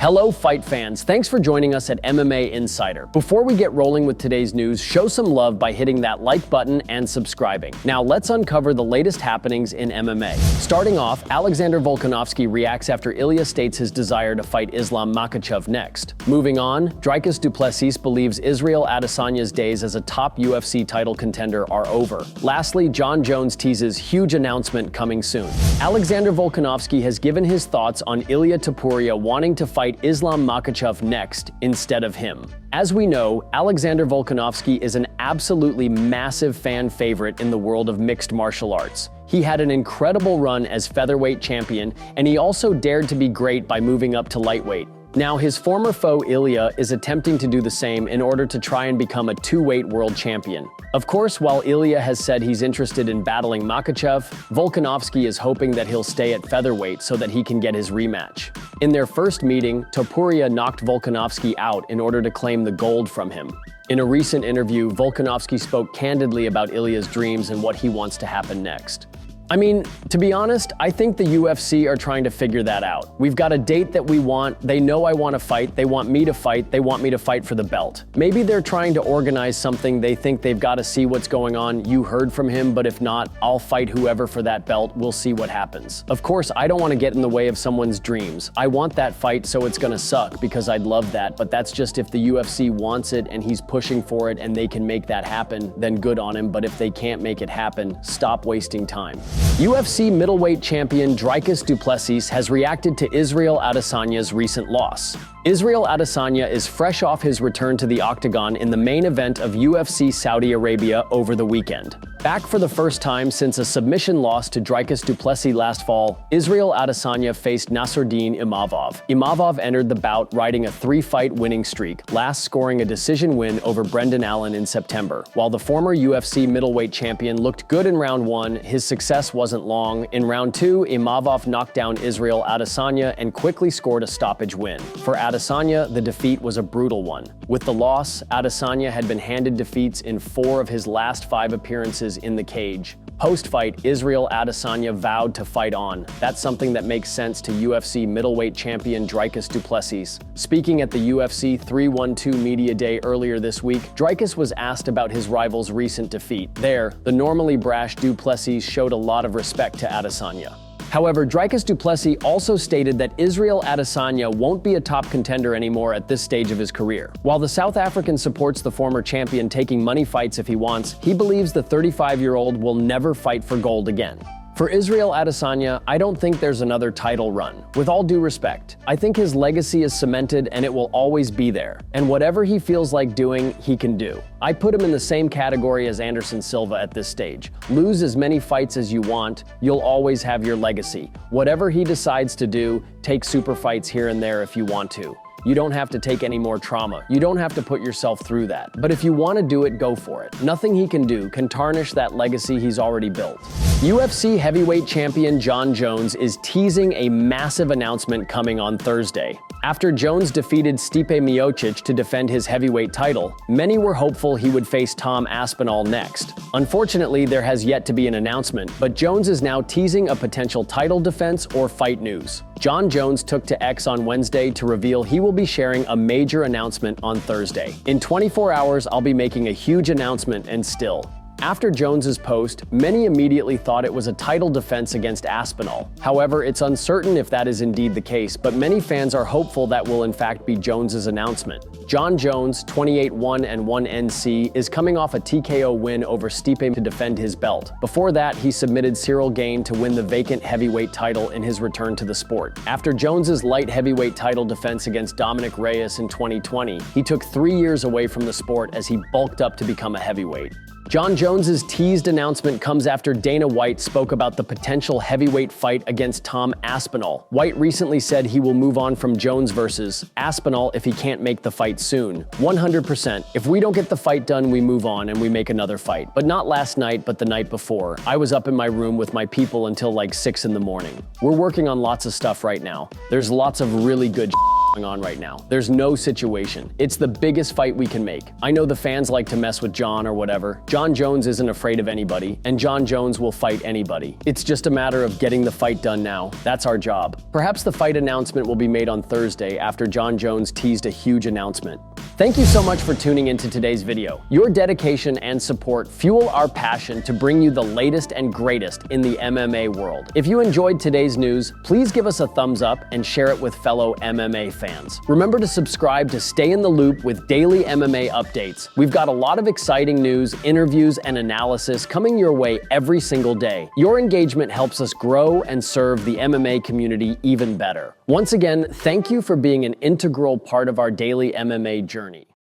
Hello fight fans, thanks for joining us at MMA Insider. Before we get rolling with today's news, show some love by hitting that like button and subscribing. Now let's uncover the latest happenings in MMA. Starting off, Alexander Volkanovski reacts after Ilia states his desire to fight Islam Makhachev next. Moving on, Dricus du Plessis believes Israel Adesanya's days as a top UFC title contender are over. Lastly, Jon Jones teases huge announcement coming soon. Alexander Volkanovski has given his thoughts on Ilia Topuria wanting to fight Islam Makhachev next instead of him. As we know, Alexander Volkanovski is an absolutely massive fan favorite in the world of mixed martial arts. He had an incredible run as featherweight champion, and he also dared to be great by moving up to lightweight. Now, his former foe Ilia is attempting to do the same in order to try and become a two-weight world champion. Of course, while Ilia has said he's interested in battling Makhachev, Volkanovski is hoping that he'll stay at featherweight so that he can get his rematch. In their first meeting, Topuria knocked Volkanovski out in order to claim the gold from him. In a recent interview, Volkanovski spoke candidly about Ilia's dreams and what he wants to happen next. I mean, to be honest, I think the UFC are trying to figure that out. We've got a date that we want, they know I want to fight, they want me to fight, they want me to fight for the belt. Maybe they're trying to organize something, they think they've got to see what's going on, you heard from him, but if not, I'll fight whoever for that belt, we'll see what happens. Of course, I don't want to get in the way of someone's dreams. I want that fight, so it's gonna suck, because I'd love that, but that's just if the UFC wants it and he's pushing for it and they can make that happen, then good on him, but if they can't make it happen, stop wasting time. UFC middleweight champion Dricus du Plessis has reacted to Israel Adesanya's recent loss. Israel Adesanya is fresh off his return to the octagon in the main event of UFC Saudi Arabia over the weekend. Back for the first time since a submission loss to Dricus du Plessis last fall, Israel Adesanya faced Nassourdine Imavov. Imavov entered the bout riding a 3-fight winning streak, last scoring a decision win over Brendan Allen in September. While the former UFC middleweight champion looked good in round 1, his success wasn't long. In round 2, Imavov knocked down Israel Adesanya and quickly scored a stoppage win. For Adesanya, the defeat was a brutal one. With the loss, Adesanya had been handed defeats in 4 of his last 5 appearances in the cage. Post-fight, Israel Adesanya vowed to fight on. That's something that makes sense to UFC middleweight champion Dricus du Plessis. Speaking at the UFC 312 Media Day earlier this week, Dricus was asked about his rival's recent defeat. There, the normally brash du Plessis showed a lot of respect to Adesanya. However, Dricus du Plessis also stated that Israel Adesanya won't be a top contender anymore at this stage of his career. While the South African supports the former champion taking money fights if he wants, he believes the 35-year-old will never fight for gold again. For Israel Adesanya, I don't think there's another title run. With all due respect, I think his legacy is cemented and it will always be there. And whatever he feels like doing, he can do. I put him in the same category as Anderson Silva at this stage. Lose as many fights as you want, you'll always have your legacy. Whatever he decides to do, take super fights here and there if you want to. You don't have to take any more trauma. You don't have to put yourself through that. But if you want to do it, go for it. Nothing he can do can tarnish that legacy he's already built. UFC heavyweight champion Jon Jones is teasing a massive announcement coming on Thursday. After Jones defeated Stipe Miocic to defend his heavyweight title, many were hopeful he would face Tom Aspinall next. Unfortunately, there has yet to be an announcement, but Jones is now teasing a potential title defense or fight news. Jon Jones took to X on Wednesday to reveal he will be sharing a major announcement on Thursday. In 24 hours, I'll be making a huge announcement, and still. After Jones's post, many immediately thought it was a title defense against Aspinall. However, it's uncertain if that is indeed the case, but many fans are hopeful that will in fact be Jones's announcement. Jon Jones, 28-1-1 NC, is coming off a TKO win over Stipe to defend his belt. Before that, he submitted Cyril Gane to win the vacant heavyweight title in his return to the sport. After Jones's light heavyweight title defense against Dominic Reyes in 2020, he took 3 years away from the sport as he bulked up to become a heavyweight. Jon Jones's teased announcement comes after Dana White spoke about the potential heavyweight fight against Tom Aspinall. White recently said he will move on from Jones versus Aspinall if he can't make the fight soon. 100%. If we don't get the fight done, we move on and we make another fight. But not last night, but the night before. I was up in my room with my people until like 6 in the morning. We're working on lots of stuff right now. There's lots of really good going on right now. There's no situation. It's the biggest fight we can make. I know the fans like to mess with Jon or whatever. Jon Jones isn't afraid of anybody, and Jon Jones will fight anybody. It's just a matter of getting the fight done now. That's our job. Perhaps the fight announcement will be made on Thursday after Jon Jones teased a huge announcement. Thank you so much for tuning into today's video. Your dedication and support fuel our passion to bring you the latest and greatest in the MMA world. If you enjoyed today's news, please give us a thumbs up and share it with fellow MMA fans. Remember to subscribe to stay in the loop with daily MMA updates. We've got a lot of exciting news, interviews, and analysis coming your way every single day. Your engagement helps us grow and serve the MMA community even better. Once again, thank you for being an integral part of our daily MMA journey.